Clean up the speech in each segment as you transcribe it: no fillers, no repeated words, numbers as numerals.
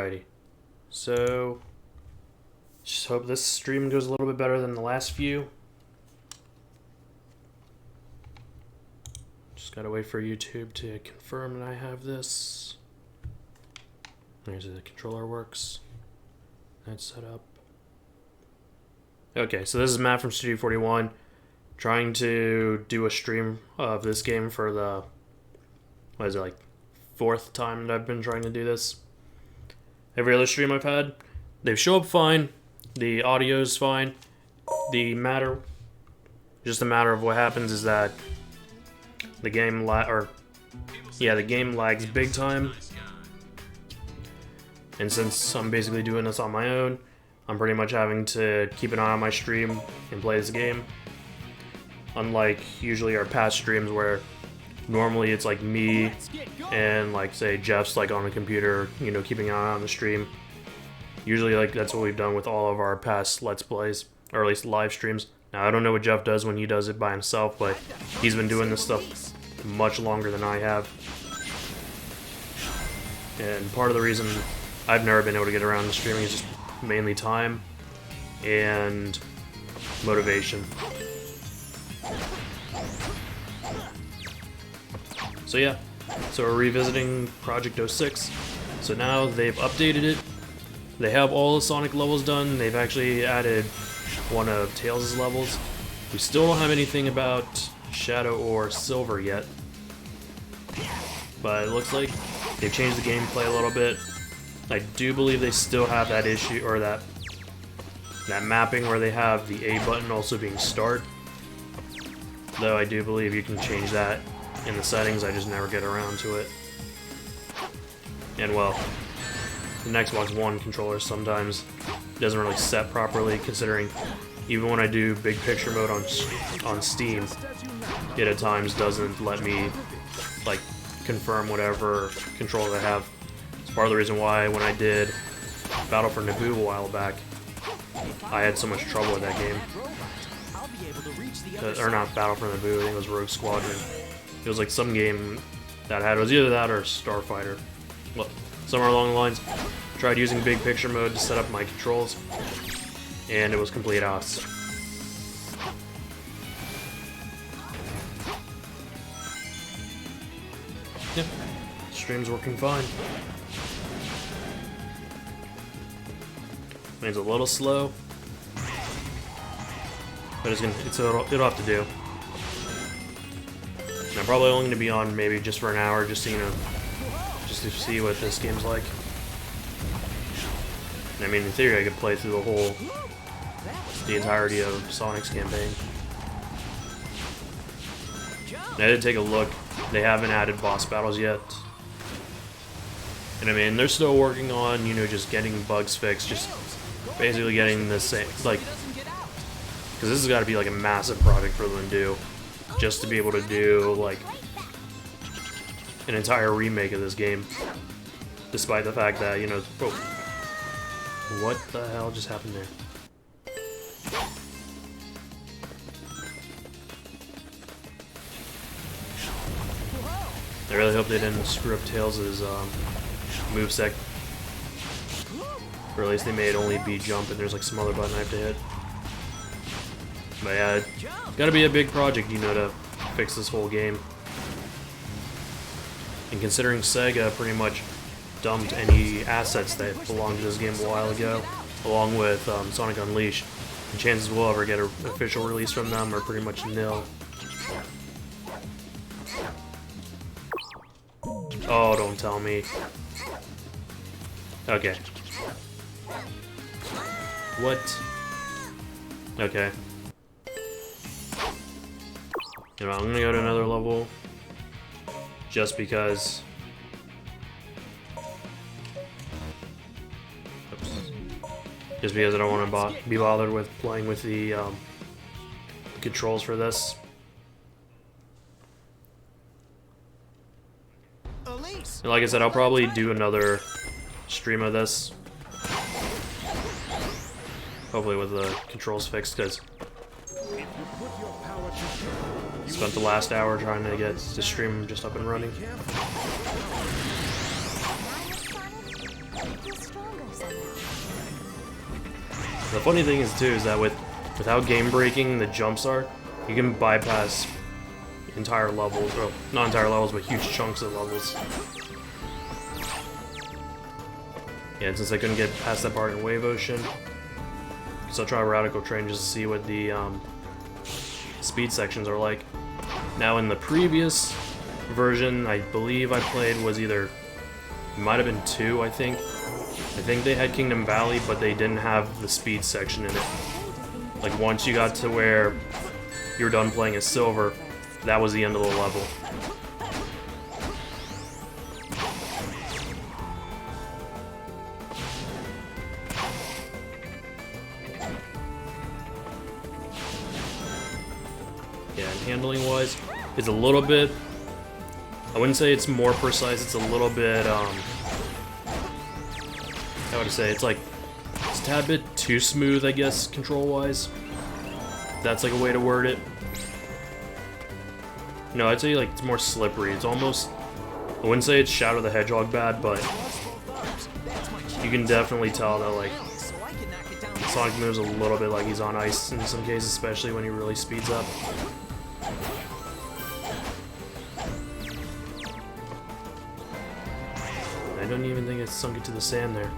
Alrighty. So, just hope this stream goes a little bit better than the last few. Just gotta wait for YouTube to confirm that I have this. There's the controller works. That's set up. Okay, so this is Matt from Studio 41. Trying to do a stream of this game for the, what is it, like, 4th time that I've been trying to do this. Every other stream I've had, they show up fine. The audio's fine. Just a matter of what happens is that the game the game lags big time. And since I'm basically doing this on my own, I'm pretty much having to keep an eye on my stream and play this game. Unlike usually our past streams where normally it's like me and like say Jeff's like on the computer, you know, keeping an eye on the stream. Usually like that's what we've done with all of our past Let's Plays, or at least live streams. Now I don't know what Jeff does when he does it by himself, but he's been doing this stuff much longer than I have. And part of the reason I've never been able to get around to streaming is just mainly time and motivation. So yeah, so we're revisiting Project 06. So now they've updated it. They have all the Sonic levels done. They've actually added one of Tails' levels. We still don't have anything about Shadow or Silver yet. But it looks like they've changed the gameplay a little bit. I do believe they still have that issue, or that mapping where they have the A button also being start. Though I do believe you can change that in the settings, I just never get around to it. And well, the Xbox One controller sometimes doesn't really set properly, considering even when I do big picture mode on Steam, it at times doesn't let me like confirm whatever controller I have. It's part of the reason why when I did Battle for Naboo a while back, I had so much trouble with that game. Or not Battle for Naboo, I think it was Rogue Squadron. It was like some game that had, it was either that or Starfighter. Well, somewhere along the lines. Tried using big picture mode to set up my controls, and it was complete ass. Yep, stream's working fine. It's a little slow, but it'll have to do. And I'm probably only going to be on maybe just for an hour, just to see what this game's like. I mean, in theory, I could play through the entirety of Sonic's campaign. And I did take a look. They haven't added boss battles yet. And I mean, they're still working on, you know, just getting bugs fixed, just basically getting the same, like, because this has got to be like a massive project for them to do, just to be able to do, like, an entire remake of this game, despite the fact that, you know, oh, what the hell just happened there? I really hope they didn't screw up Tails' moveset. Or at least they made it only be jump and there's like some other button I have to hit. But yeah, it's gotta be a big project, you know, to fix this whole game. And considering Sega pretty much dumped any assets that belonged to this game a while ago, along with Sonic Unleashed, the chances we'll ever get an official release from them are pretty much nil. Oh, don't tell me. Okay. What? Okay. You know, I'm gonna go to another level just because. Oops. Just because I don't want to be bothered with playing with the controls for this. And like I said, I'll probably do another stream of this. Hopefully with the controls fixed, because spent the last hour trying to get the stream just up and running. The funny thing is too is that with how game breaking the jumps are, you can bypass entire levels, or not entire levels, but huge chunks of levels. Yeah, and since I couldn't get past that part in Wave Ocean, so I'll try Radical Train just to see what the speed sections are like. Now in the previous version, I believe I played was either, it might have been 2, I think. I think they had Kingdom Valley, but they didn't have the speed section in it. Like once you got to where you're done playing as Silver, that was the end of the level. Yeah, and handling wise, it's a little bit, I wouldn't say it's more precise, it's a little bit, how would I say, it's like, it's a tad bit too smooth, I guess, control-wise. That's like a way to word it. No, I'd say like it's more slippery. It's almost, I wouldn't say it's Shadow the Hedgehog bad, but you can definitely tell that like Sonic moves a little bit like he's on ice in some cases, especially when he really speeds up. I don't even think it sunk it to the sand there.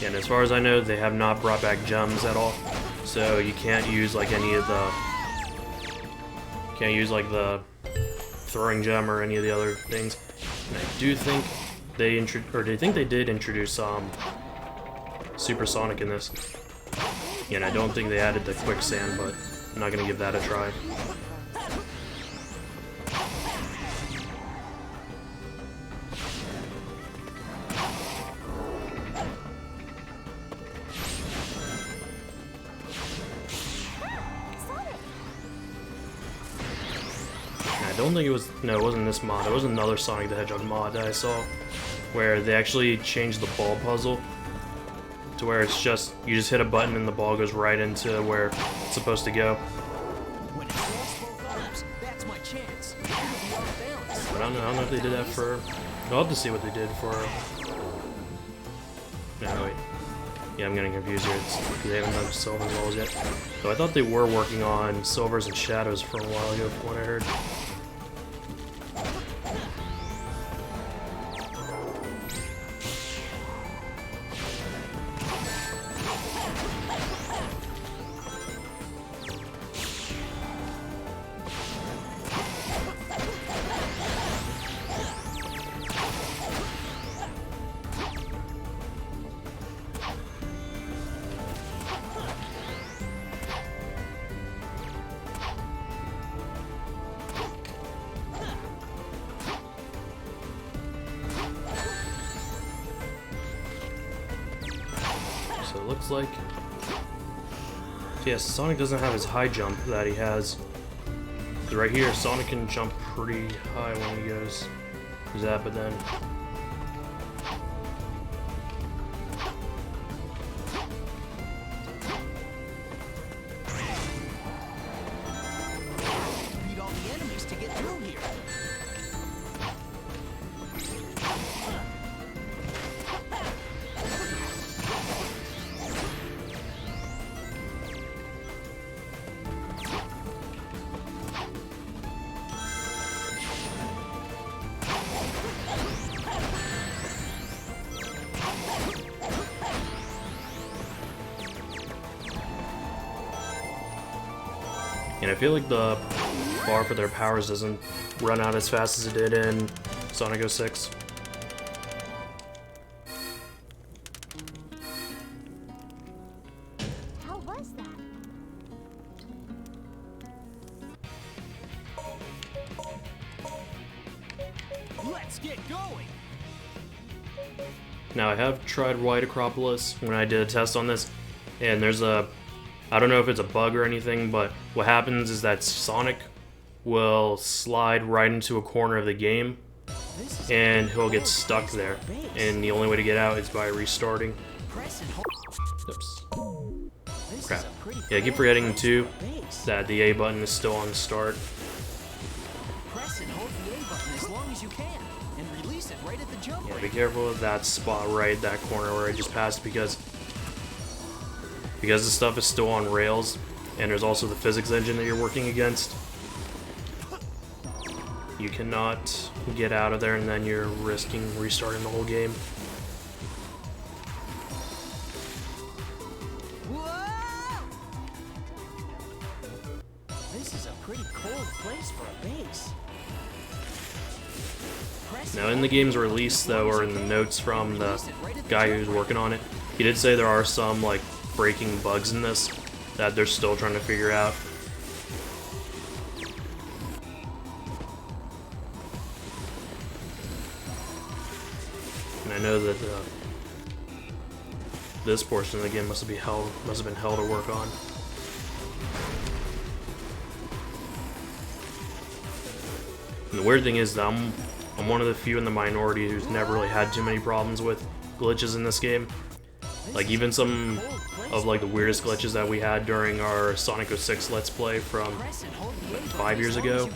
And as far as I know, they have not brought back gems at all, so you can't use like any of the, can't use like the throwing gem or any of the other things. And I do think they did introduce Supersonic in this. Yeah, and I don't think they added the quicksand, but I'm not gonna give that a try. I don't think it was, no, it wasn't this mod, it was another Sonic the Hedgehog mod that I saw, where they actually changed the ball puzzle to where it's just, you just hit a button and the ball goes right into where it's supposed to go. But I don't know if they did that for, I'll have to see what they did for, no wait, yeah, I'm getting confused here, it's because they haven't done Silver and Walls yet. So I thought they were working on Silvers and Shadows for a while ago from what I heard. So it looks like, yes, Sonic doesn't have his high jump that he has. Because right here, Sonic can jump pretty high when he goes zap, but then beat all the enemies to get through here. and I feel like the bar for their powers doesn't run out as fast as it did in Sonic 06. How was that? Let's get going. Now I have tried White Acropolis when I did a test on this, and there's a, I don't know if it's a bug or anything, but what happens is that Sonic, will slide right into a corner of the game, and he'll get stuck there. And the only way to get out is by restarting. Oops. Crap. Yeah, I keep forgetting too that the A button is still on start. Press and hold the A button as long as you can, and release it right at the jump Yeah, be rate. careful of that spot right, that corner where I just passed, because the stuff is still on rails, and there's also the physics engine that you're working against. You cannot get out of there, and then you're risking restarting the whole game. Whoa! This is a pretty cold place for a base. Press Now, in the game's release, though, or in the notes from the guy who's working on it, he did say there are some, like, breaking bugs in this that they're still trying to figure out. And I know that this portion of the game must have been hell to work on. And the weird thing is that I'm one of the few in the minority who's never really had too many problems with glitches in this game. Like, even some of like the weirdest glitches that we had during our Sonic 06 Let's Play from 5 years ago,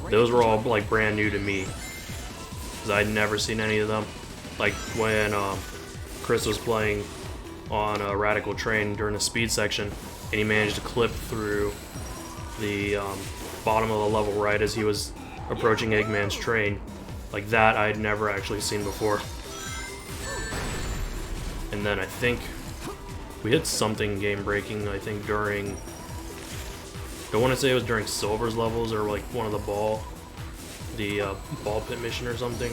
those were all like brand new to me, because I'd never seen any of them. Like when Chris was playing on a Radical Train during the speed section, and he managed to clip through the bottom of the level right as he was approaching Eggman's train. Like that I'd never actually seen before. And then I think we hit something game breaking, I think during, don't want to say it was during Silver's levels or like one of the ball pit mission or something.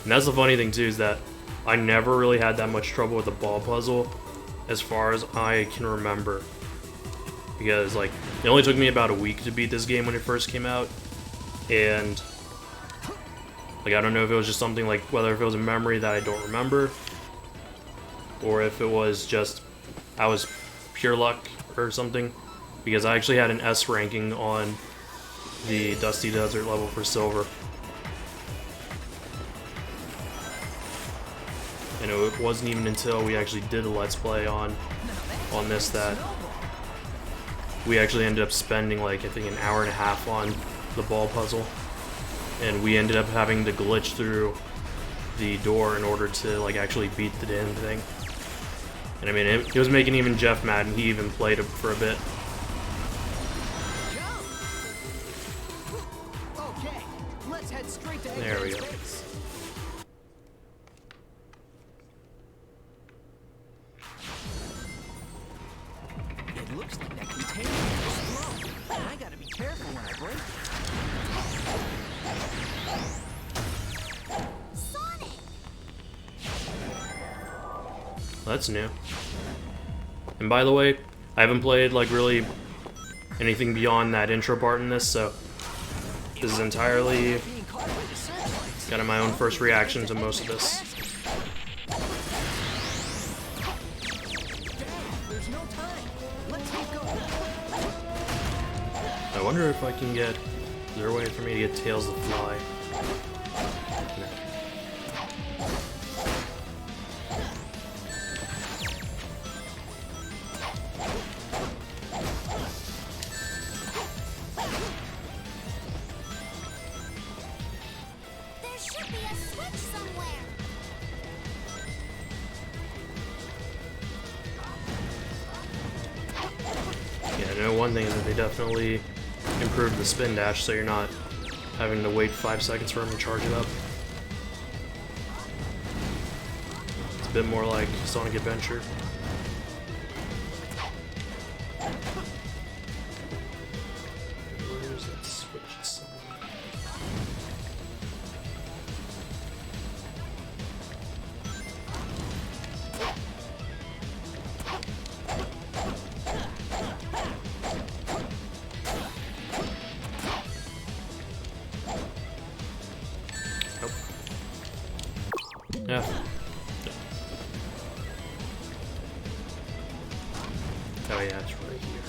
And that's the funny thing too, is that I never really had that much trouble with the ball puzzle as far as I can remember. Because like, it only took me about a week to beat this game when it first came out. And like, I don't know if it was just something like, whether if it was a memory that I don't remember, or if it was just I was pure luck or something, because I actually had an S ranking on the Dusty Desert level for Silver. And it wasn't even until we actually did a Let's Play on this that we actually ended up spending like, I think, an hour and a half on the ball puzzle, and we ended up having to glitch through the door in order to like actually beat the damn thing. And I mean, it was making even Jeff mad, and he even played it for a bit. Okay, let's head straight to There we go. base. It looks like that container is strong. I gotta be careful when I break it. Sonic! That's new. And by the way, I haven't played like really anything beyond that intro part in this, so this is entirely Being caught by the searchlights. kind of my own first reaction to most of this. There's no time. Let's keep going. I wonder if I can get, is there a way for me to get Tails to fly? No. There should be a switch somewhere. Yeah, I know one thing is that they definitely improved the spin dash, so you're not having to wait 5 seconds for him to charge it up. It's a bit more like Sonic Adventure. Where's that switch somewhere? Nope. Yeah. Oh yeah, it's right here.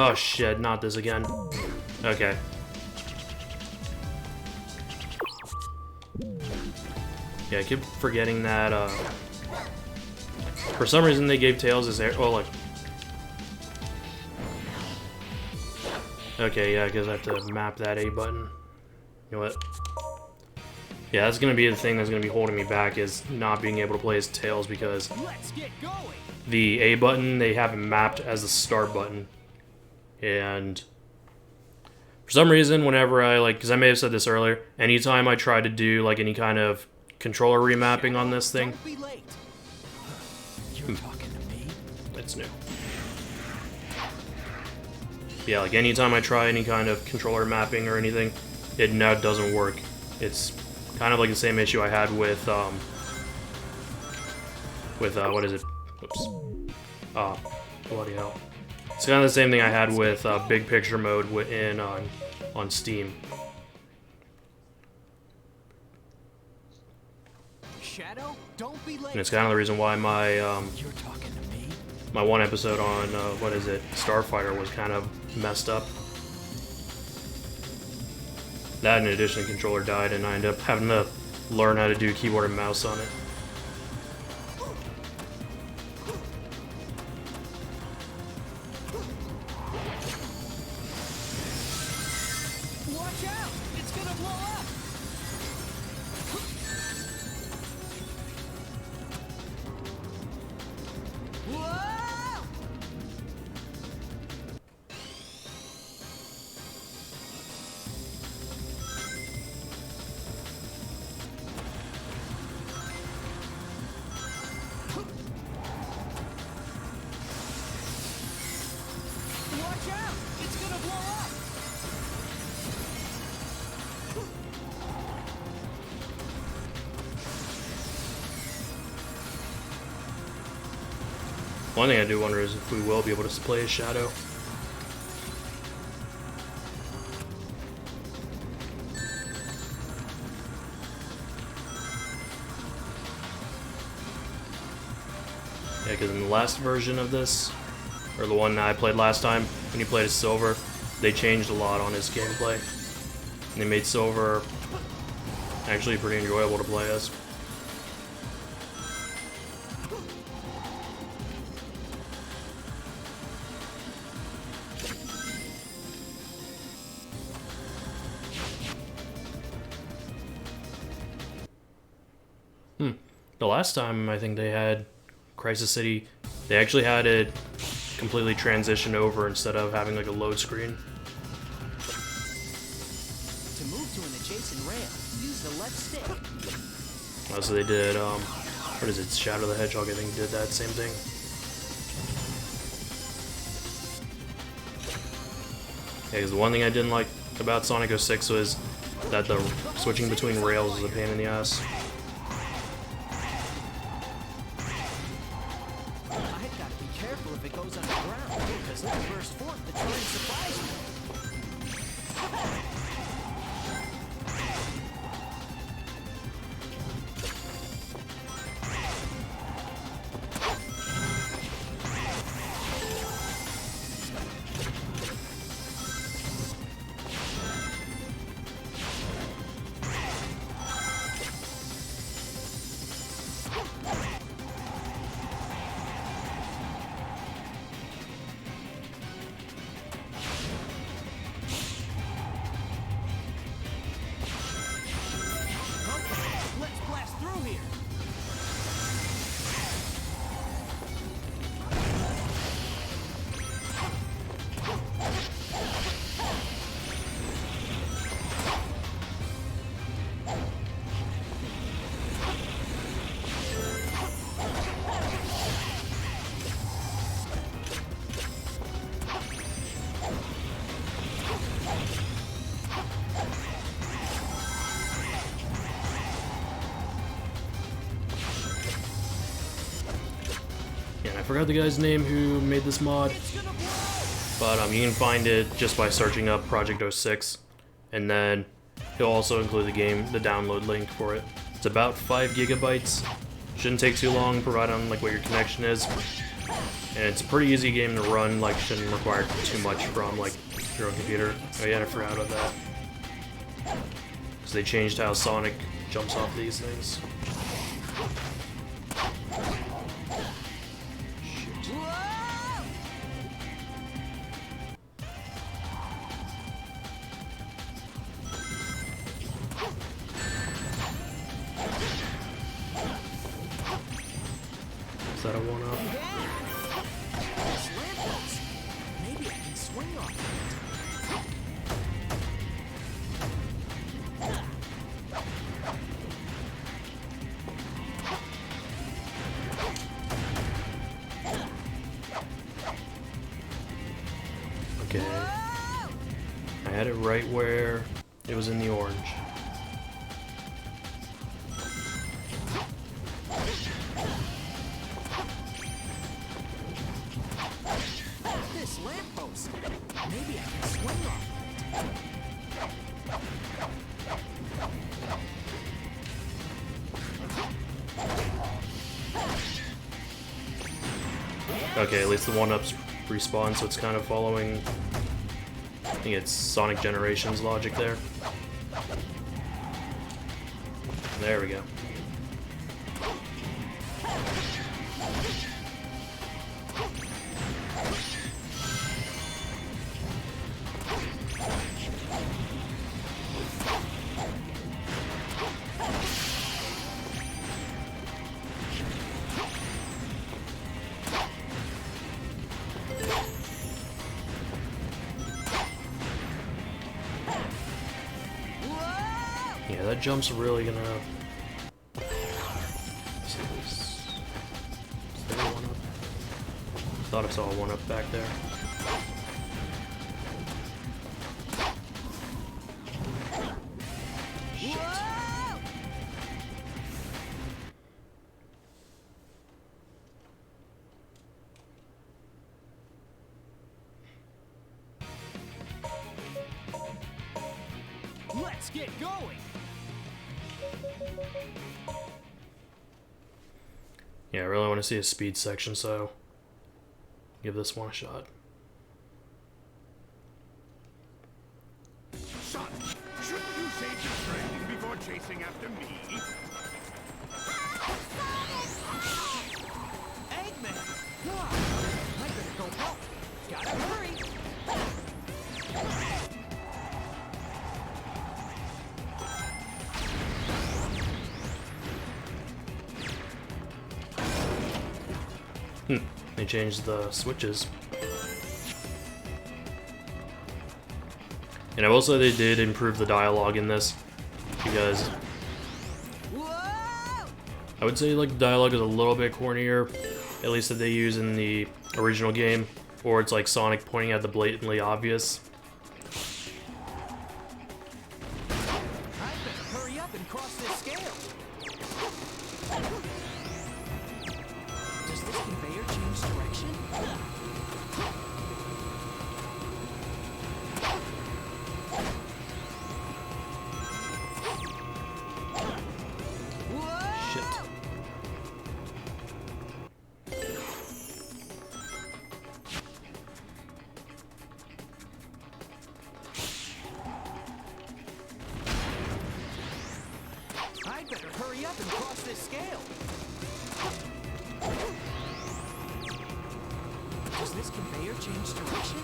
Oh shit, not this again. Okay. Yeah, I keep forgetting that, for some reason they gave Tails his air. Oh, look. Okay, yeah, because I have to map that A button. You know what? Yeah, that's gonna be the thing that's gonna be holding me back, is not being able to play as Tails, because Let's get going. the A button they have it mapped as the start button. And for some reason, whenever I, like, because I may have said this earlier, anytime I try to do, like, any kind of controller remapping on this thing, Don't be late. You're talking to me? it's new. Yeah, like, anytime I try any kind of controller mapping or anything, it now doesn't work. It's kind of like the same issue I had with, what is it? Whoops. Bloody hell. It's kind of the same thing I had with big picture mode on Steam. Shadow, don't be late. And it's kind of the reason why my You're talking to me? my one episode on what is it, Starfighter, was kind of messed up. That, in addition, the controller died, and I ended up having to learn how to do keyboard and mouse on it. Watch out! It's gonna blow up! Whoa! Watch out! It's gonna blow up! One thing I do wonder is if we will be able to play as Shadow. Yeah, because in the last version of this, or the one that I played last time, when you played as Silver, they changed a lot on his gameplay. And they made Silver actually pretty enjoyable to play as. The last time I think they had Crisis City, they actually had it completely transition over instead of having like a load screen. To move to an adjacent rail, use the left stick. Also, they did, what is it, Shadow the Hedgehog, I think, did that same thing. Yeah, because the one thing I didn't like about Sonic 06 was that the switching between rails was a pain in the ass. I've got to be careful if it goes underground, because if it bursts forth, the terrain surprise me. Let's blast through here. Yeah, and I forgot the guy's name who made this mod, It's gonna blow! but you can find it just by searching up Project 06, and then he'll also include the download link for it. It's about 5 gigabytes. Shouldn't take too long, provided on like what your connection is. And it's a pretty easy game to run, like shouldn't require too much from like your own computer. Oh yeah, I forgot about that. Because they changed how Sonic jumps off these things. Is that a one-up? Maybe I can swing off it. Okay. I had it right where it was in the orange. This lamppost. Maybe I can swing off Okay, at least the one-ups respawn, so it's kind of following, I think it's Sonic Generations logic there. There we go. Yeah, that jump's really gonna. Is there a one up? Thought I saw a one up back there. Shit. Let's get going. Yeah, I really want to see a speed section, so give this one a shot. Sonic, shouldn't you save your friend before chasing after me? Eggman! God, I better go help. Gotta hurry. They changed the switches. And I will say they did improve the dialogue in this, because I would say like the dialogue is a little bit cornier, at least that they use in the original game, or it's like Sonic pointing at the blatantly obvious. I better hurry up and cross this scale. Does this conveyor change direction? Shit. I better hurry up and cross this scale. Does this conveyor change direction?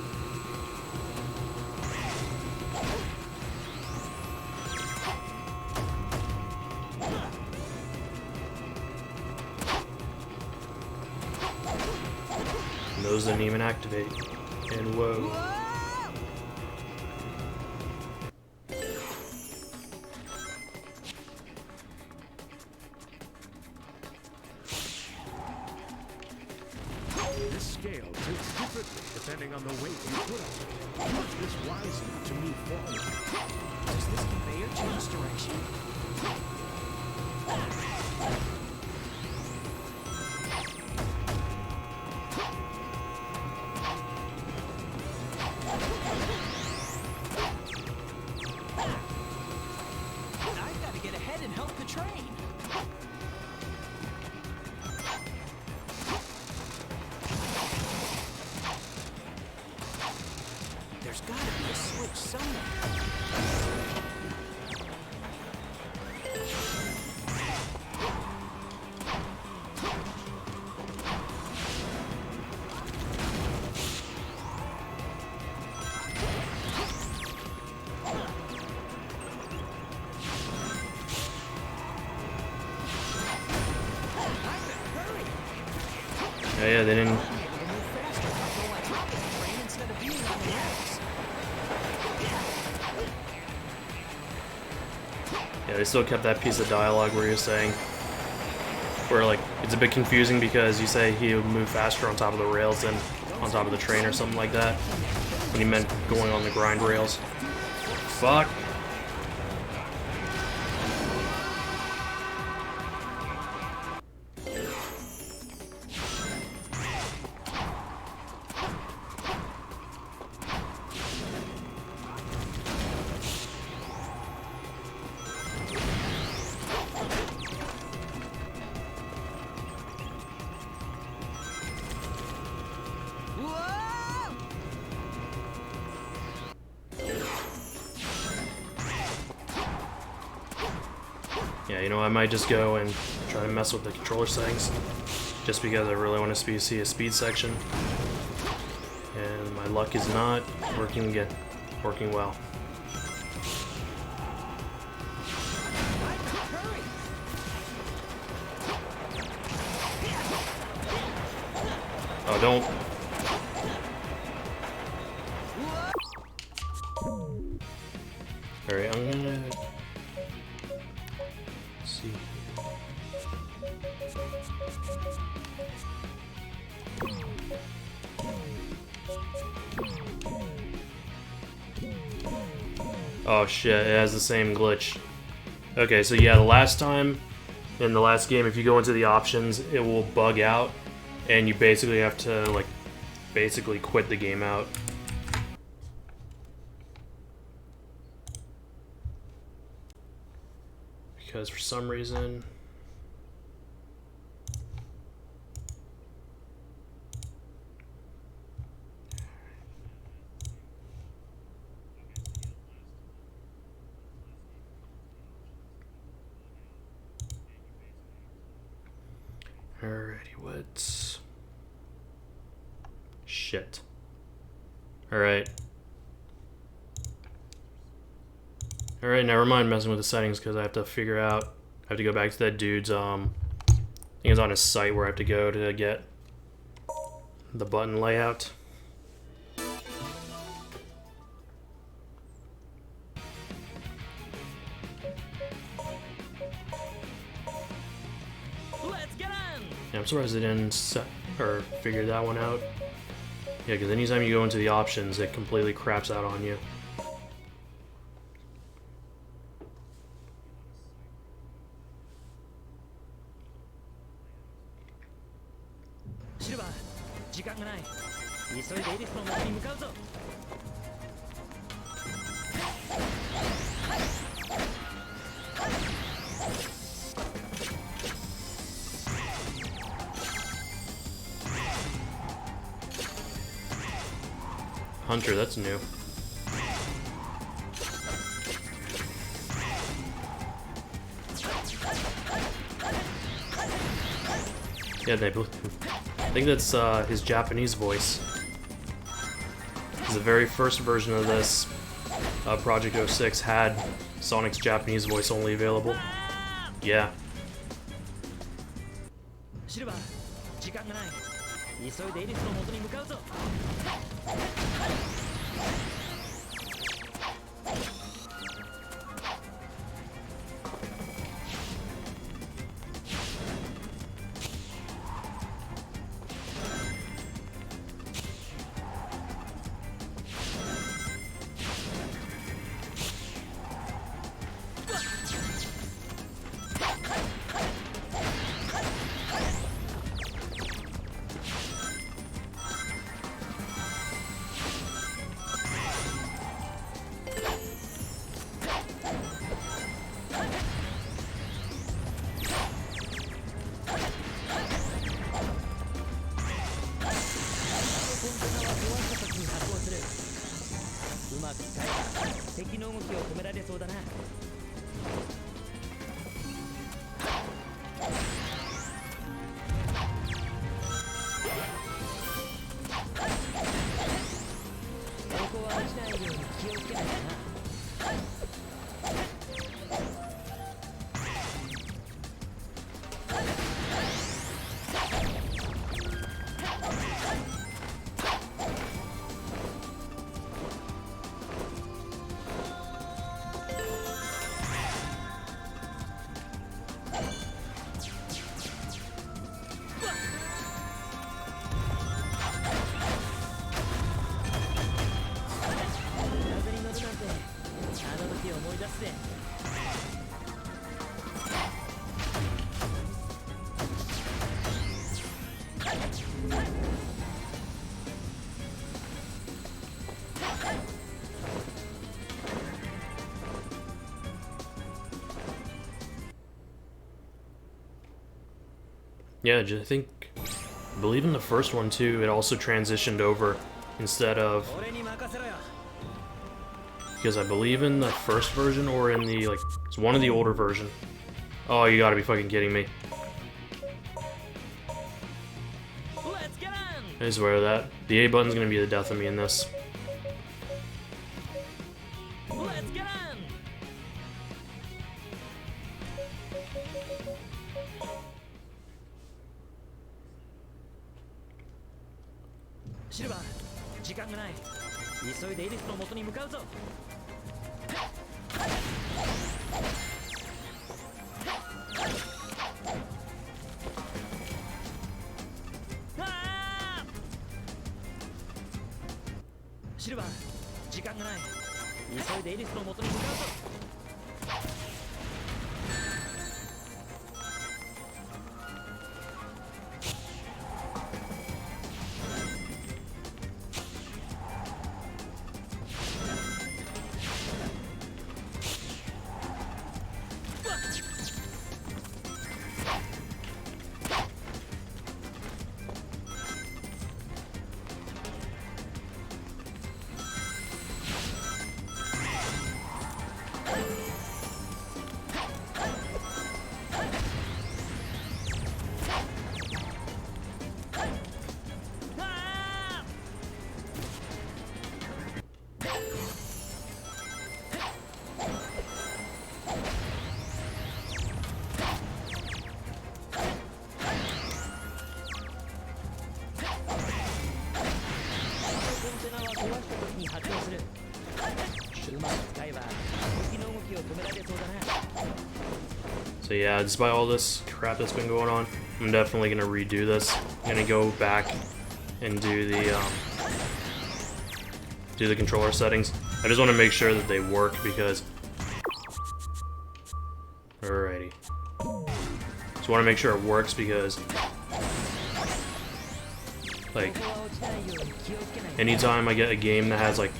And those didn't even activate. And whoa. This scale tilts differently depending on the weight you put on it. Use this wisely to move forward. Does this conveyor change direction? I've got to get ahead and help the train. yeah, they didn't. Able to move faster if I go on top of the train instead of being on the rails. Yeah, they still kept that piece of dialogue where you're saying, where like it's a bit confusing because you say he would move faster on top of the rails than on top of the train or something like that, when he meant going on the grind rails. Fuck. Yeah, you know, I might just go and try to mess with the controller settings, just because I really want to see a speed section. And my luck is not working well. Oh, don't. Alright, I'm gonna see. Oh shit, it has the same glitch. Okay, so yeah, the last time, in the last game, if you go into the options, it will bug out, and you basically have to, like, basically quit the game out. Because for some reason... Alrighty, what's... Shit. Alright. Alright, never mind messing with the settings, because I have to figure out... I have to go back to that dude's, I think it's on his site where I have to go to get the button layout. Let's get on! Yeah, I'm surprised they didn't set or figure that one out. Yeah, because anytime you go into the options, it completely craps out on you. Silver, 時間がない。急いでエリスの元に向かうぞ。Hunter, that's new. Yeah, they both. I think that's his Japanese voice. The very first version of this, Project 06, had Sonic's Japanese voice only available. Yeah. シルバー、時間がない。急いでエリスの元に向かうぞ。うまく使えば敵の動きを止められそうだな。ここは落ちないように気をつけないとな。い出すぜ。Yeah, I believe in the first one too, it also transitioned over instead of, 俺に任せろよ。 because I believe in the first version or in the, like, it's one of the older version. Oh, you gotta be fucking kidding me. Let's get on. I swear that. The A button's gonna be the death of me in this. Let's get on. シルバー、時間がない。急いでエリスの元に向かうぞ。あー！シルバー、時間がない。急いでエリスの元に向かうぞ。 So yeah, despite all this crap that's been going on, I'm definitely gonna redo this. I'm gonna go back and do the controller settings. I just want to make sure that they work because. Alrighty. Just want to make sure it works because, like, anytime I get a game that has like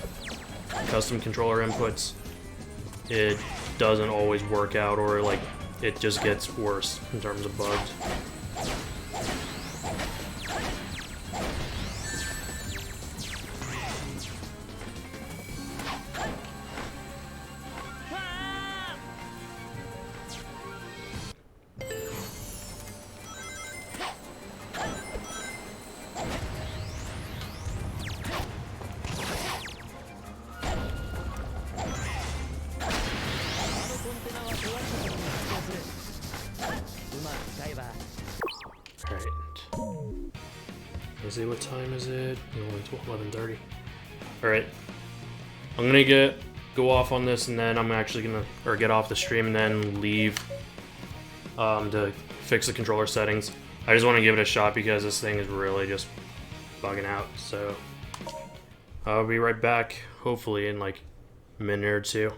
custom controller inputs, it doesn't always work out, or like it just gets worse in terms of bugs. Let's see, what time is it? Only 11:30. Alright. I'm gonna go off on this, and then I'm actually gonna get off the stream and then leave to fix the controller settings. I just want to give it a shot because this thing is really just bugging out. So I'll be right back, hopefully in like a minute or two.